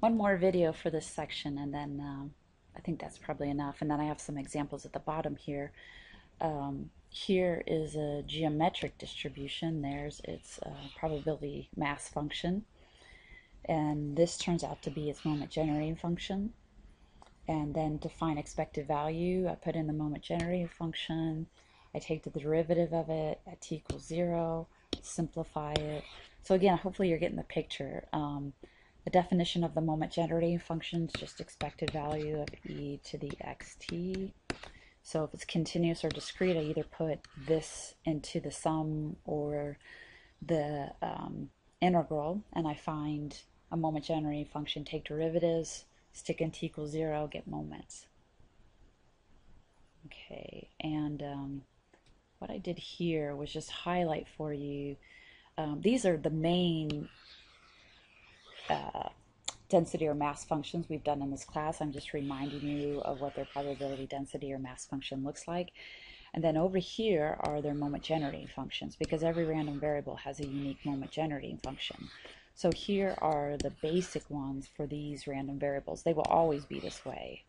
one more video for this section, and then I think that's probably enough. And then I have some examples at the bottom here. Here is a geometric distribution. There's its probability mass function. And this turns out to be its moment generating function. And then to find expected value, I put in the moment generating function. I take the derivative of it at t equals 0, simplify it. So again, hopefully you're getting the picture. The definition of the moment generating function is just expected value of e to the xt. So if it's continuous or discrete, I either put this into the sum or the integral, and I find a moment generating function, take derivatives, stick in t equals 0, get moments. Okay, and what I did here was just highlight for you. These are the main density or mass functions we've done in this class. I'm just reminding you of what their probability density or mass function looks like. And then over here are their moment generating functions, because every random variable has a unique moment generating function. So here are the basic ones for these random variables. They will always be this way.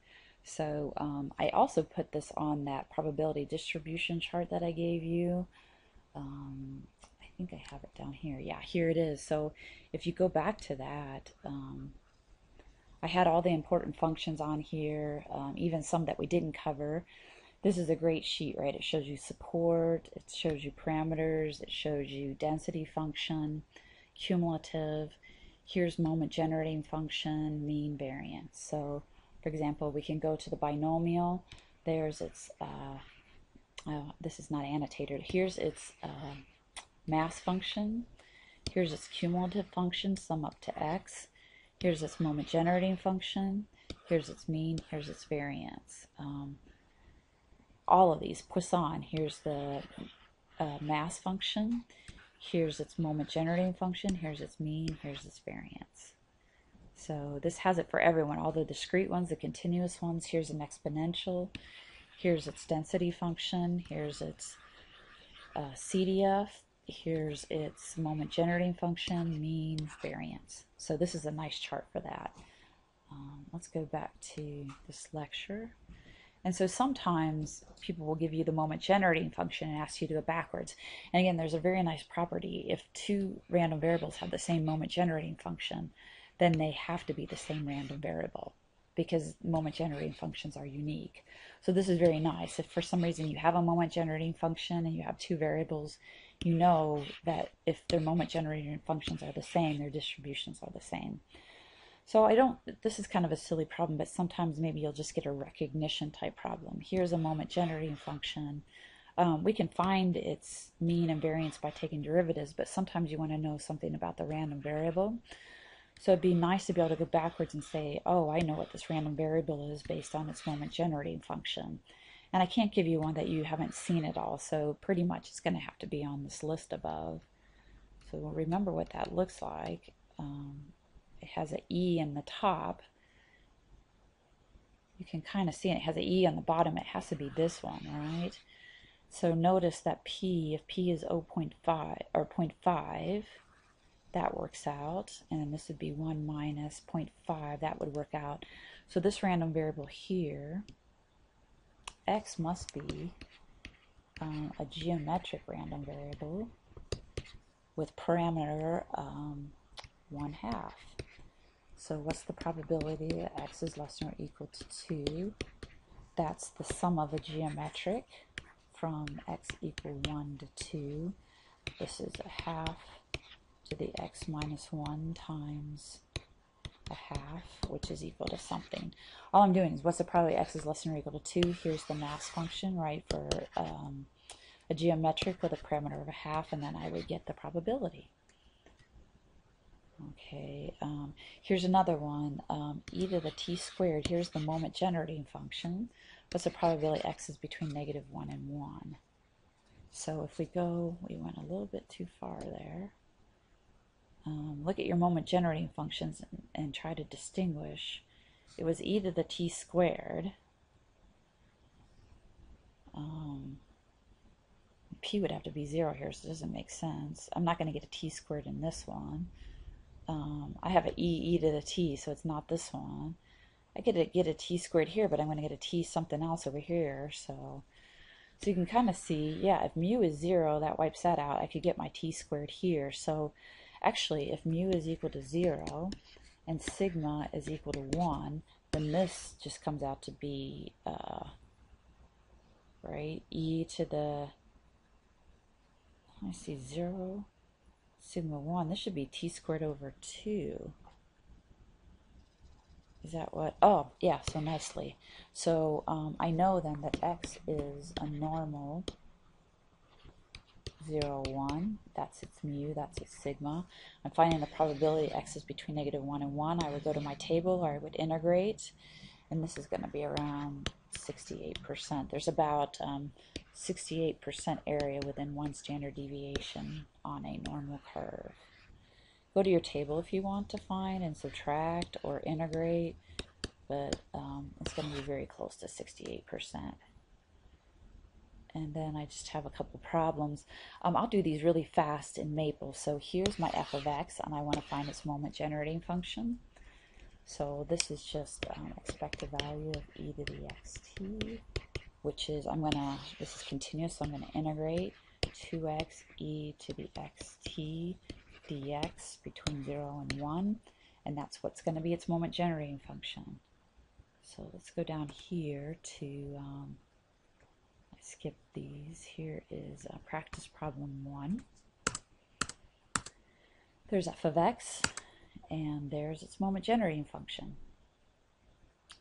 So I also put this on that probability distribution chart that I gave you. I think I have it down here. Yeah, here it is. So if you go back to that, I had all the important functions on here, even some that we didn't cover. This is a great sheet, right? It shows you support, it shows you parameters, it shows you density function, cumulative. Here's moment generating function, mean, variance. So for example, we can go to the binomial. There's its, this is not annotated. Here's its mass function. Here's its cumulative function, sum up to x. Here's its moment generating function. Here's its mean. Here's its variance. All of these, Poisson, here's the mass function. Here's its moment generating function. Here's its mean. Here's its variance. So this has it for everyone. All the discrete ones, the continuous ones. Here's an exponential. Here's its density function. Here's its CDF. Here's its moment generating function, mean, variance. So this is a nice chart for that. Let's go back to this lecture. And so sometimes people will give you the moment generating function and ask you to go backwards. And again, there's a very nice property. If two random variables have the same moment generating function, then they have to be the same random variable, because moment generating functions are unique. So this is very nice. If for some reason you have a moment generating function and you have two variables, you know that if their moment generating functions are the same, their distributions are the same. So this is kind of a silly problem, but sometimes maybe you'll just get a recognition type problem. Here's a moment generating function. We can find its mean and variance by taking derivatives, but sometimes you want to know something about the random variable. So it'd be nice to be able to go backwards and say, oh, I know what this random variable is based on its moment generating function. And I can't give you one that you haven't seen at all, so pretty much it's going to have to be on this list above. So we'll remember what that looks like. It has an E in the top. You can kind of see it has an E on the bottom. It has to be this one, right? So notice that P, if P is 0.5 or 0.5, that works out. And then this would be 1 minus 0.5. That would work out. So this random variable here, x must be a geometric random variable with parameter 1/2. So what's the probability that x is less than or equal to 2? That's the sum of a geometric from x equal 1 to 2. This is 1/2 to the x minus 1 times 1/2, which is equal to something. All I'm doing is what's the probability x is less than or equal to 2. Here's the mass function, right, for a geometric with a parameter of 1/2, and then I would get the probability. Okay, here's another one, e to the t squared. Here's the moment generating function. What's the probability x is between -1 and 1? So if we went a little bit too far there. Look at your moment generating functions and try to distinguish. It was e to the t squared. P would have to be 0 here, so it doesn't make sense. I'm not going to get a t squared in this one. I have an e to the t, so it's not this one. I get a t squared here, but I'm going to get a t something else over here. So you can kind of see, yeah, if mu is 0, that wipes that out. I could get my t squared here. So actually, if mu is equal to 0 and sigma is equal to 1, then this just comes out to be, right, e to the, let me see, 0, sigma 1. This should be t squared over 2. Is that what? Oh, yeah, so nicely. So I know then that x is a normal 0, 1. That's its mu, that's its sigma. I'm finding the probability x is between -1 and 1. I would go to my table, or I would integrate, and this is going to be around 68%. There's about 68% area within 1 standard deviation on a normal curve. Go to your table if you want to find and subtract or integrate, but it's going to be very close to 68%. And then I just have a couple problems. I'll do these really fast in Maple. So here's my f of x, and I want to find its moment generating function. So this is just expected value of e to the xt, which is, this is continuous, so I'm going to integrate 2x e to the xt dx between 0 and 1, and that's what's going to be its moment generating function. So let's go down here to, I skipped these. Here is practice problem 1. There's f of x, and there's its moment generating function,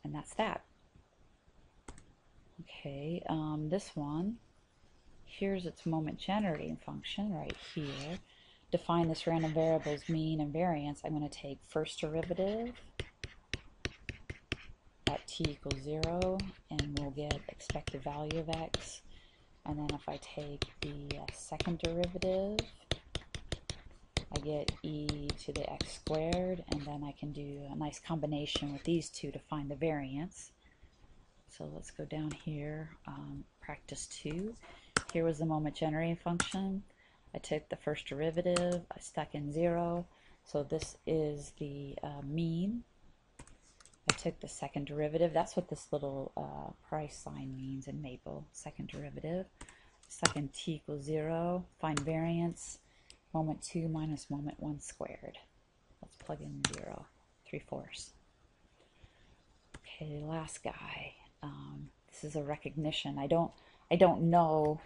and that's that. Okay, this one, here's its moment generating function right here. Define this random variable's mean and variance. I'm going to take first derivative at t equals 0, and we'll get expected value of x. And then if I take the second derivative, I get e to the x squared, and then I can do a nice combination with these two to find the variance. So let's go down here, practice 2. Here was the moment generating function. I took the first derivative, I stuck in 0, so this is the mean. I took the second derivative. That's what this little price sign means in Maple, second derivative. Stuck in t equals 0, find variance, moment 2 minus moment 1 squared. Let's plug in 0, 3/4. Okay, last guy. This is a recognition. I don't know,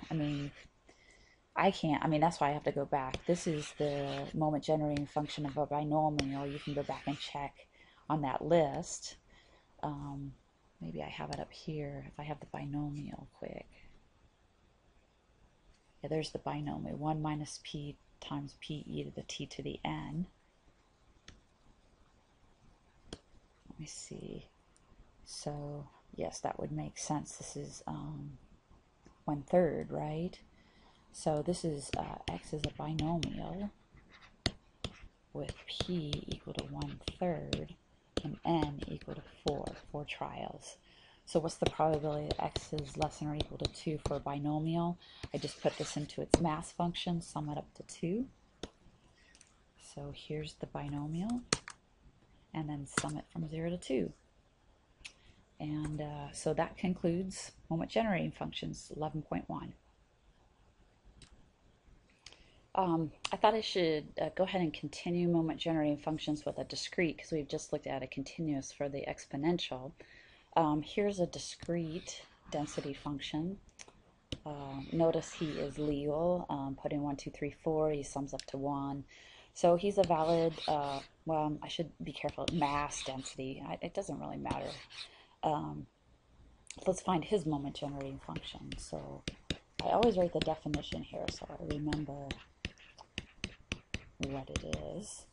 that's why I have to go back. This is the moment generating function of a binomial. You can go back and check on that list. Maybe I have it up here if I have the binomial quick. Yeah, there's the binomial. 1 minus p times p e to the t to the n. Let me see. So, yes, that would make sense. This is 1/3, right? So this is x is a binomial with p equal to 1/3 and n equal to 4 trials. So what's the probability that x is less than or equal to 2 for a binomial? I just put this into its mass function, sum it up to 2. So here's the binomial, and then sum it from 0 to 2. And so that concludes moment generating functions 11.1. I thought I should go ahead and continue moment generating functions with a discrete, because we've just looked at a continuous for the exponential. Here's a discrete density function. Notice he is legal. Put in 1, 2, 3, 4. He sums up to 1. So he's a valid, well, I should be careful, mass density. It doesn't really matter. Let's find his moment generating function. So I always write the definition here so I remember what it is.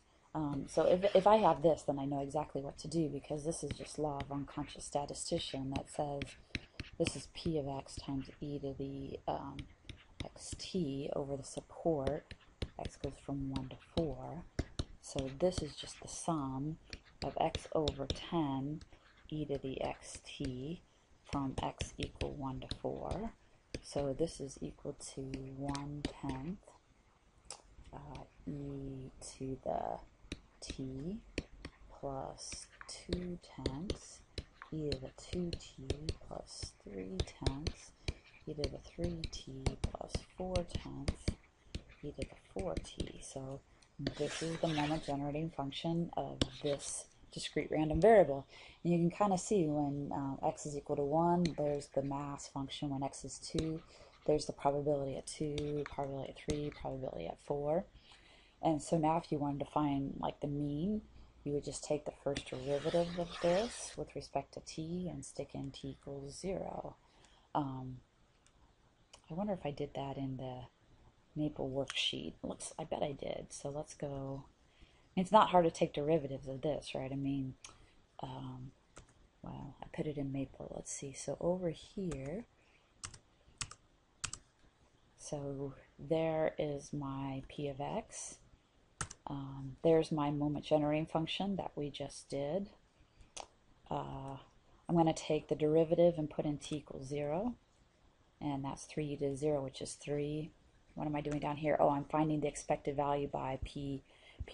So if I have this, then I know exactly what to do, because this is just law of unconscious statistician that says this is p of x times e to the xt over the support. X goes from 1 to 4. So this is just the sum of x over 10 e to the xt from x equal 1 to 4. So this is equal to 1/10 e to the t plus 2/10 e to the 2t plus 3/10 e to the 3t plus 4/10 e to the 4t. So this is the moment generating function of this discrete random variable. And you can kind of see when x is equal to 1, there's the mass function. When x is 2, there's the probability at 2, probability at 3, probability at 4. And so now if you wanted to find like the mean, you would just take the first derivative of this with respect to t and stick in t equals 0. I wonder if I did that in the Maple worksheet. I bet I did. So let's go. It's not hard to take derivatives of this, right? I mean, well, I put it in Maple. Let's see. So over here, so there is my p of x. There's my moment generating function that we just did. I'm going to take the derivative and put in t equals 0. And that's 3 to 0, which is 3. What am I doing down here? Oh, I'm finding the expected value by p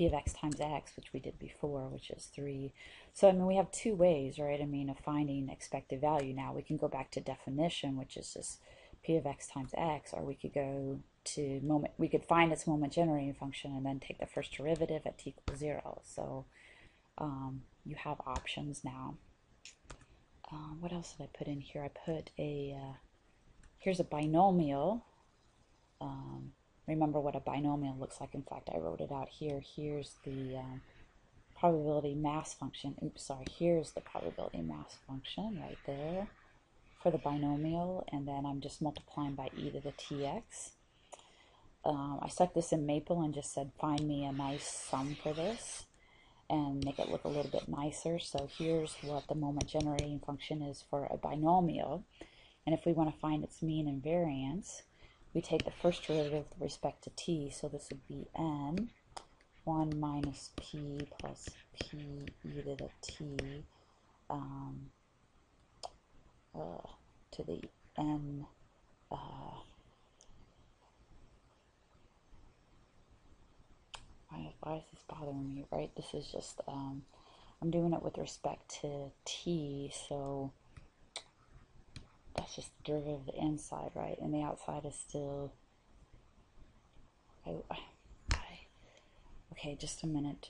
of x times x, which we did before, which is 3. So, I mean, we have two ways, right? I mean, of finding expected value. Now, we can go back to definition, which is just p of x times x, or we could go to we could find its moment generating function and then take the first derivative at t equals 0. So, you have options now. What else did I put in here? I put here's a binomial. Remember what a binomial looks like. In fact, I wrote it out here. Here's the probability mass function. Oops, sorry. Here's the probability mass function right there for the binomial, and then I'm just multiplying by e to the tx. I stuck this in Maple and just said find me a nice sum for this and make it look a little bit nicer. So here's what the moment generating function is for a binomial. And if we want to find its mean and variance, we take the first derivative with respect to t. So this would be n, 1 minus p plus p e to the t to the n. Why is this bothering me, right? This is just, I'm doing it with respect to t, so that's just the derivative of the inside, right? And the outside is still, okay, just a minute.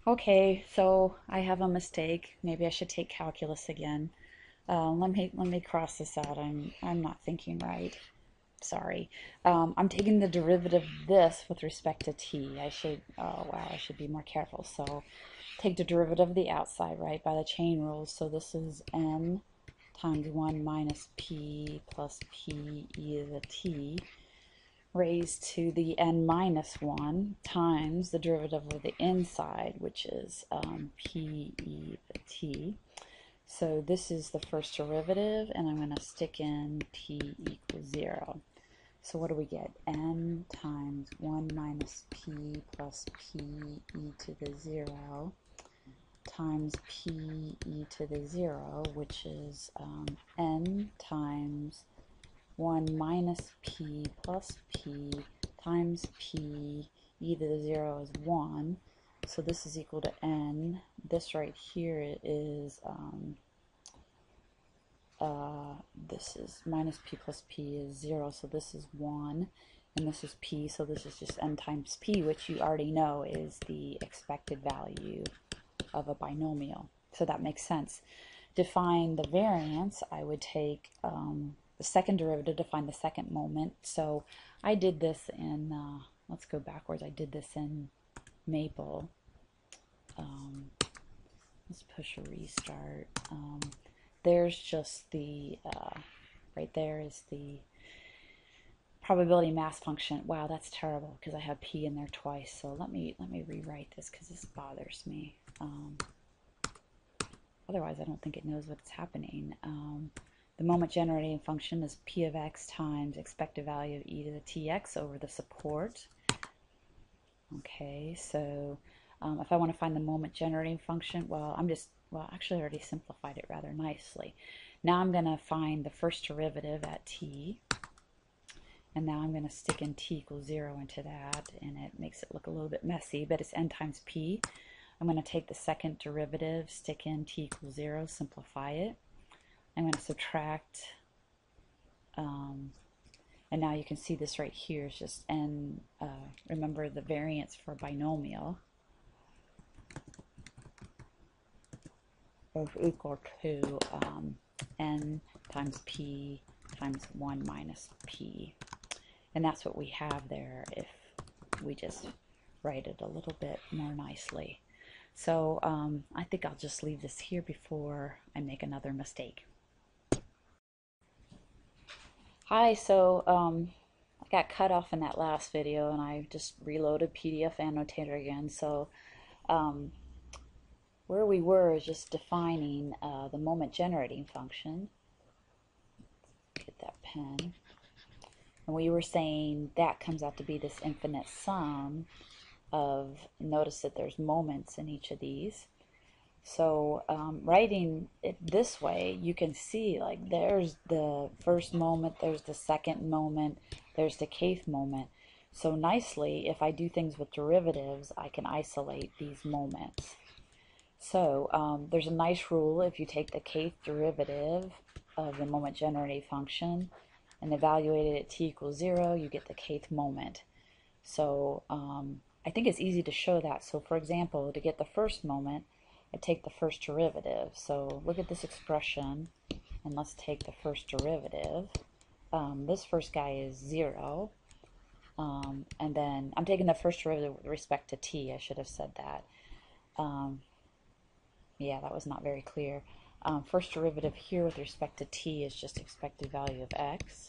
Okay, so I have a mistake. Maybe I should take calculus again. Let me cross this out. I'm not thinking right. Sorry. I'm taking the derivative of this with respect to t. I should be more careful. So take the derivative of the outside, right, by the chain rules. So this is n times 1 minus p plus p e to the t raised to the n minus 1 times the derivative of the inside, which is p e to the t. So this is the first derivative, and I'm going to stick in t equals 0. So what do we get? N times 1 minus p plus p e to the 0 times p e to the 0, which is n times 1 minus p plus p times p e to the 0 is 1. So this is equal to n. This right here is this is minus p plus p is 0, so this is 1, and this is p, so this is just n times p, which you already know is the expected value of a binomial. So that makes sense. To find the variance, I would take the second derivative to find the second moment. So I did this in, let's go backwards, I did this in Maple. Let's push a restart. There's just the, right there is the probability mass function. Wow, that's terrible because I have p in there twice. So let me rewrite this because this bothers me. Otherwise, I don't think it knows what's happening. The moment generating function is p of x times expected value of e to the tx over the support. Okay, so if I want to find the moment generating function, well, actually I already simplified it rather nicely. Now I'm going to find the first derivative at t, And now I'm going to stick in t equals 0 into that, and it makes it look a little bit messy, but it's n times p. I'm going to take the second derivative, stick in t equals 0, simplify it. I'm going to subtract, and now you can see this right here is just n, remember the variance for binomial, is equal to n times p times 1 minus p. And that's what we have there if we just write it a little bit more nicely. So I think I'll just leave this here before I make another mistake. Hi, so I got cut off in that last video and I just reloaded PDF Annotator again. So where we were is just defining the moment generating function. Get that pen. And we were saying that comes out to be this infinite sum of, notice that there's moments in each of these. So writing it this way, you can see like there's the first moment, there's the second moment, there's the kth moment. So nicely, if I do things with derivatives, I can isolate these moments. So there's a nice rule. If you take the kth derivative of the moment generating function and evaluate it at t equals 0, you get the kth moment. So I think it's easy to show that. So for example, to get the first moment, I take the first derivative. So look at this expression, and let's take the first derivative. This first guy is 0. And then I'm taking the first derivative with respect to t. I should have said that. Yeah, that was not very clear. First derivative here with respect to t is just expected value of x.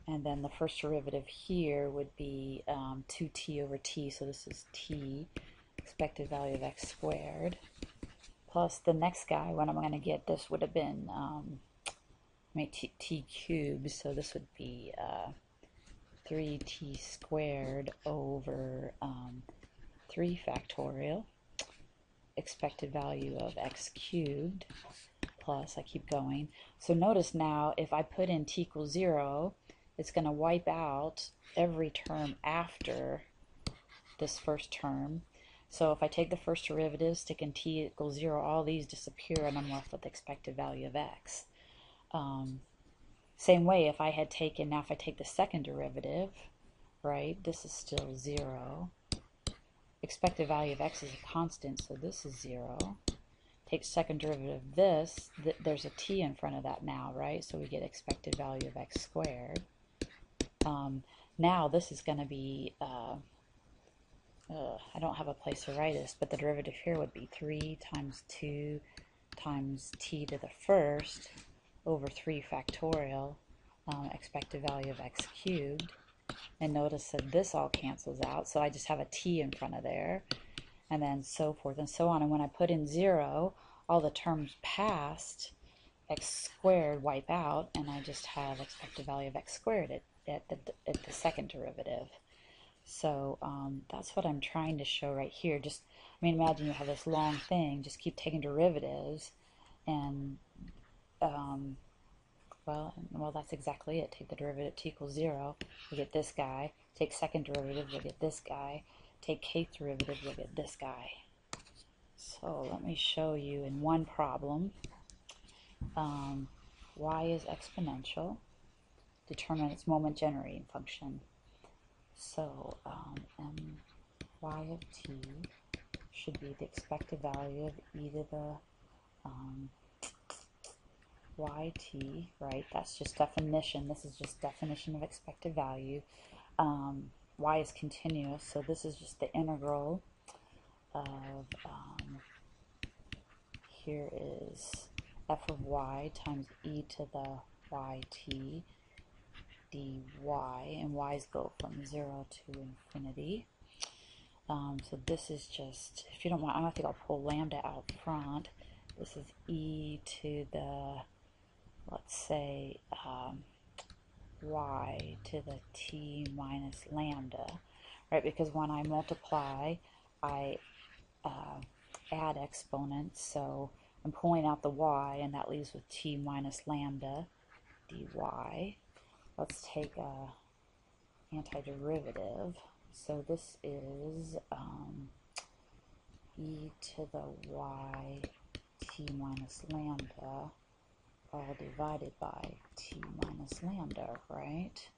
And then the first derivative here would be 2t over t, so this is t, expected value of x squared, plus the next guy, when I'm going to get this would have been t cubed, so this would be 3t squared over 3 factorial, expected value of x cubed, plus, I keep going. So notice now, if I put in t equals 0, it's going to wipe out every term after this first term. So if I take the first derivative, stick in t equals 0, all these disappear and I'm left with the expected value of x. Same way, if I had taken, now if I take the second derivative, right, this is still 0. Expected value of x is a constant, so this is 0. Take second derivative of this, there's a t in front of that now, right? So we get expected value of x squared. Now this is going to be, I don't have a place to write this, but the derivative here would be 3 times 2 times t to the first over 3 factorial, expected value of x cubed. And notice that this all cancels out, so I just have a t in front of there, and then so forth and so on. And when I put in 0, all the terms past x squared wipe out, and I just have expected value of x squared at the second derivative. So that's what I'm trying to show right here. Just, I mean, imagine you have this long thing, just keep taking derivatives, and well, that's exactly it. Take the derivative t equals 0, you get this guy. Take second derivative, you'll get this guy. Take kth derivative, you'll get this guy. So let me show you in one problem. Y is exponential. Determine its moment generating function. So my of t should be the expected value of e to the yt, right? That's just definition. This is just definition of expected value. Y is continuous, so this is just the integral of, here is f of y times e to the yt dy, and y's go from 0 to infinity. So this is just, if you don't want, I think I'll pull lambda out front. This is e to the, let's say, y to the t minus lambda, right? Because when I multiply, I add exponents, so I'm pulling out the y, and that leaves with t minus lambda dy. Let's take antiderivative. So this is e to the y t minus lambda all divided by t minus lambda, right?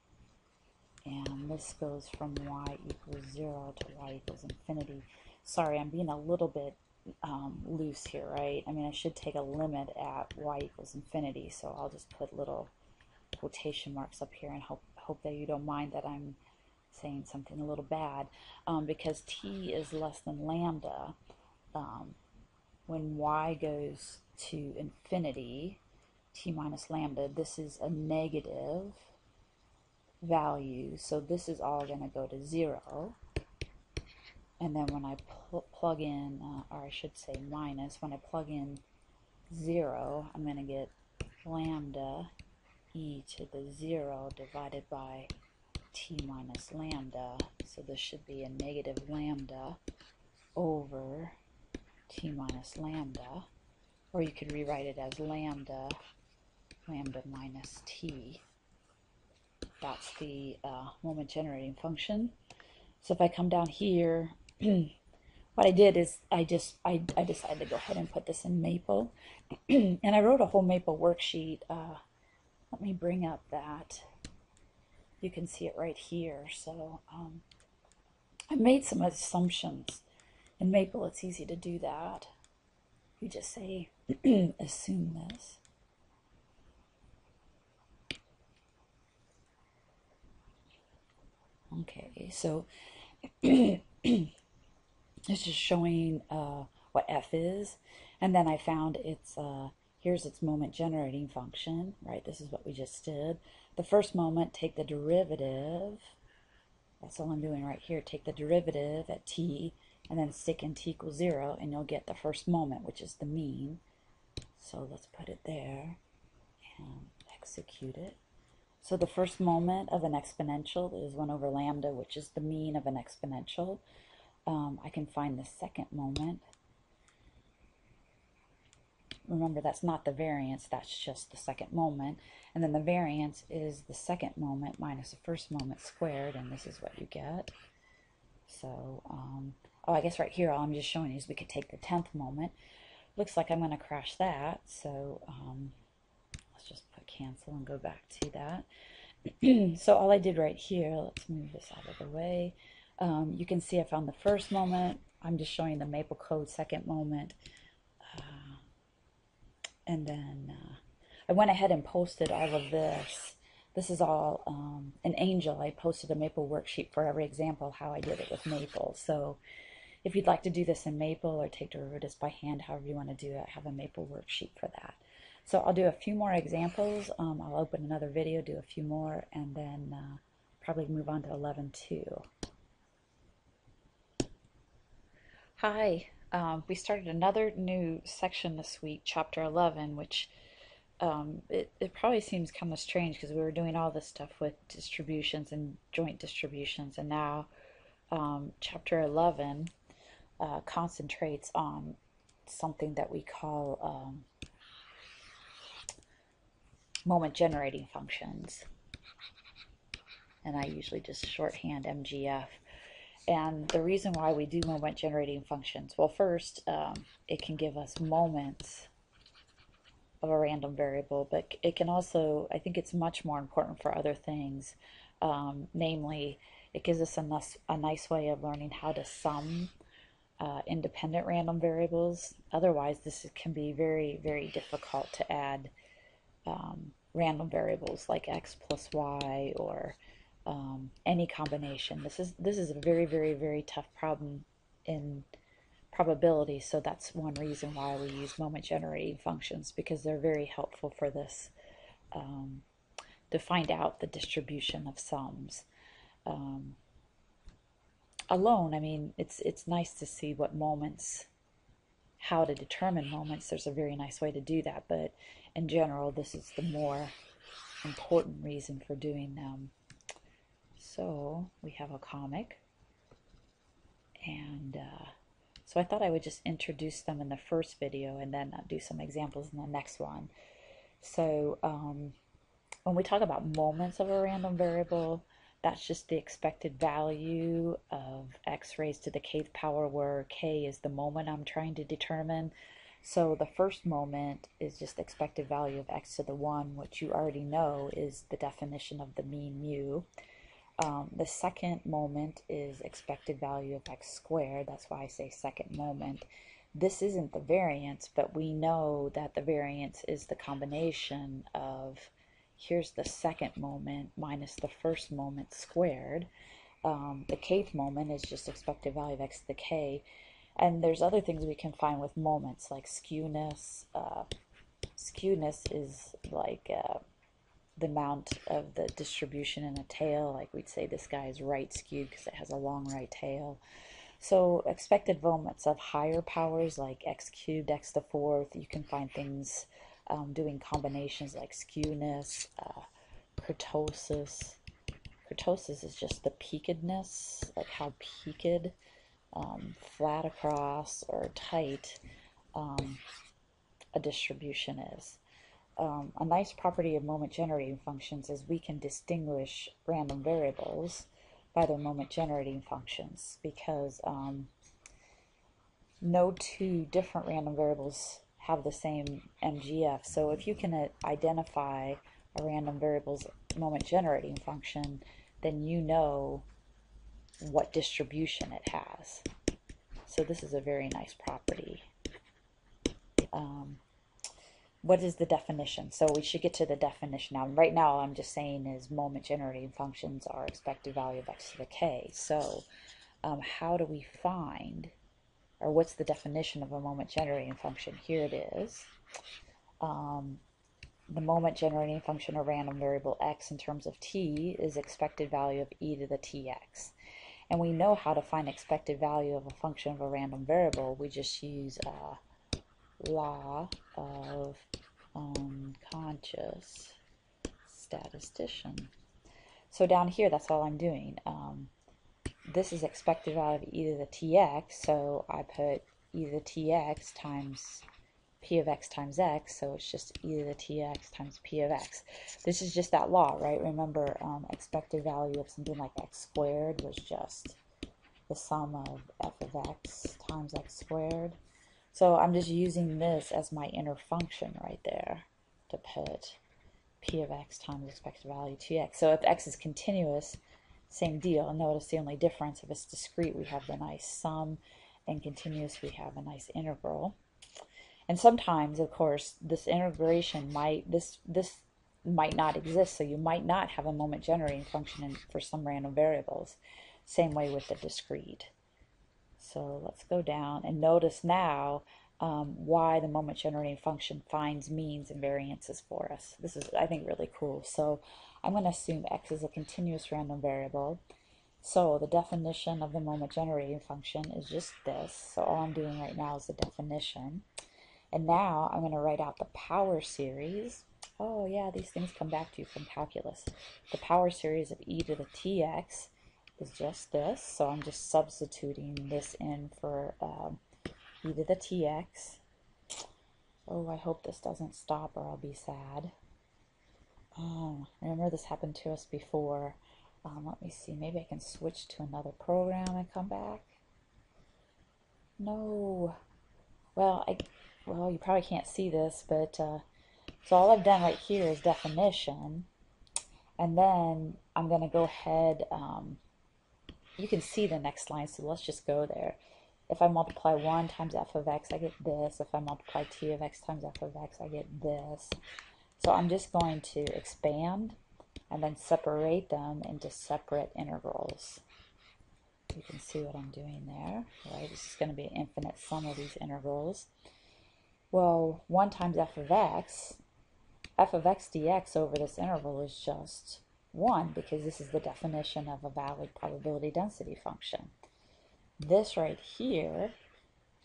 And this goes from y equals 0 to y equals infinity. Sorry, I'm being a little bit loose here, right? I mean, I should take a limit at y equals infinity, so I'll just put little quotation marks up here and hope that you don't mind that I'm saying something a little bad, because t is less than lambda. When y goes to infinity, t minus lambda, this is a negative value, so this is all going to go to 0. And then when I plug in, or I should say minus, when I plug in 0, I'm going to get lambda e to the 0 divided by t minus lambda. So this should be a negative lambda over t minus lambda. Or you could rewrite it as lambda minus t. That's the moment generating function. So if I come down here, what I did is I decided to go ahead and put this in Maple. And I wrote a whole Maple worksheet. Let me bring up that. You can see it right here. So I made some assumptions. In Maple, it's easy to do that. You just say, assume this. Okay, so it's just showing what f is, and then I found its here's its moment generating function, right? This is what we just did. The first moment, take the derivative. That's all I'm doing right here. Take the derivative at t, and then stick in t equals 0, and you'll get the first moment, which is the mean. So let's put it there and execute it. So the first moment of an exponential is 1 over lambda, which is the mean of an exponential. I can find the second moment. Remember, that's not the variance, that's just the second moment. And then the variance is the second moment minus the first moment squared, and this is what you get. So, oh, I guess right here all I'm just showing you is we could take the 10th moment. Looks like I'm going to crash that, so let's just put cancel and go back to that. So all I did right here, let's move this out of the way. You can see I found the first moment. I'm just showing the Maple Code second moment. And then I went ahead and posted all of this. This is all an Angel. I posted a Maple worksheet for every example how I did it with Maple. So if you'd like to do this in Maple or take derivatives by hand, however you want to do it, I have a Maple worksheet for that. So I'll do a few more examples. I'll open another video, do a few more, and then probably move on to 11.2. Hi, we started another new section this week, Chapter 11, which it probably seems kind of strange because we were doing all this stuff with distributions and joint distributions, and now Chapter 11 concentrates on something that we call moment generating functions, and I usually just shorthand MGF. And the reason why we do moment generating functions, well, first it can give us moments of a random variable, but it can also, I think it's much more important for other things. Namely, it gives us a nice way of learning how to sum independent random variables. Otherwise, this can be very, very difficult to add random variables like x plus y or any combination. This is a very, very, very tough problem in probability, so that's one reason why we use moment generating functions, because they're very helpful for this, to find out the distribution of sums. Alone, I mean, it's nice to see what moments, how to determine moments. There's a very nice way to do that, but in general, this is the more important reason for doing them. So we have a comic, and so I thought I would just introduce them in the first video and then do some examples in the next one. So when we talk about moments of a random variable, that's just the expected value of x raised to the kth power, where k is the moment I'm trying to determine. So the first moment is just expected value of x to the 1, which you already know is the definition of the mean mu. The second moment is expected value of x squared. That's why I say second moment. This isn't the variance, but we know that the variance is the combination of, here's the second moment minus the first moment squared. The kth moment is just expected value of x to the k. And there's other things we can find with moments, like skewness. Skewness is like the amount of the distribution in a tail. Like we'd say this guy is right skewed because it has a long right tail. So expected moments of higher powers, like x cubed, x to the 4th, you can find things doing combinations like skewness, kurtosis. Kurtosis is just the peakedness, like how peaked, flat across or tight a distribution is. A nice property of moment generating functions is we can distinguish random variables by their moment generating functions, because no two different random variables have the same MGF. So if you can identify a random variable's moment generating function, then you know what distribution it has. So this is a very nice property. What is the definition? So we should get to the definition now. Right now, all I'm just saying is moment generating functions are expected value of x to the k. So how do we find, or what's the definition of a moment generating function? Here it is. The moment generating function of random variable x in terms of t is expected value of e to the tx. And we know how to find expected value of a function of a random variable. We just use law of unconscious statistician. So down here, that's all I'm doing. This is expected value of e to the tx, so I put e to the tx times p of x times x, so it's just e to the tx times p of x. This is just that law, right? Remember, expected value of something like x squared was just the sum of f of x times x squared. So I'm just using this as my inner function right there to put p of x times expected value 2x. So if x is continuous, same deal. And notice the only difference, if it's discrete, we have the nice sum, and continuous, we have a nice integral. And sometimes, of course, this integration might not exist, so you might not have a moment generating function for some random variables. Same way with the discrete. So let's go down and notice now why the moment generating function finds means and variances for us. This is, I think, really cool. So I'm going to assume x is a continuous random variable. So the definition of the moment generating function is just this. So all I'm doing right now is the definition. And now I'm going to write out the power series. Oh yeah, these things come back to you from calculus. The power series of e to the tx is just this, so I'm just substituting this in for e to the tx. Oh, I hope this doesn't stop or I'll be sad. Remember this happened to us before. Let me see, maybe I can switch to another program and come back. No. Well, you probably can't see this, but so all I've done right here is definition, and then I'm going to go ahead. You can see the next line, so let's just go there. If I multiply 1 times f of x, I get this. If I multiply t of x times f of x, I get this. So I'm just going to expand and then separate them into separate integrals. You can see what I'm doing there, right? This is going to be an infinite sum of these integrals. Well, 1 times f of x dx over this interval is just 1, because this is the definition of a valid probability density function. This right here,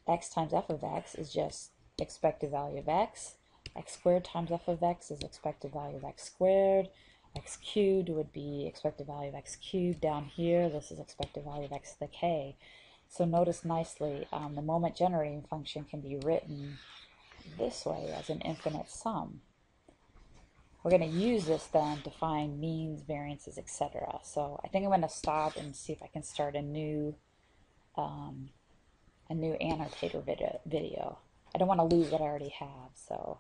x times f of x, is just expected value of x. X squared times f of x is expected value of x squared. X cubed would be expected value of x cubed. Down here, this is expected value of x to the k. So notice nicely, the moment generating function can be written this way as an infinite sum. we're going to use this then to find means, variances, etc. So I think I'm going to stop and see if I can start a new annotator video. I don't want to lose what I already have, so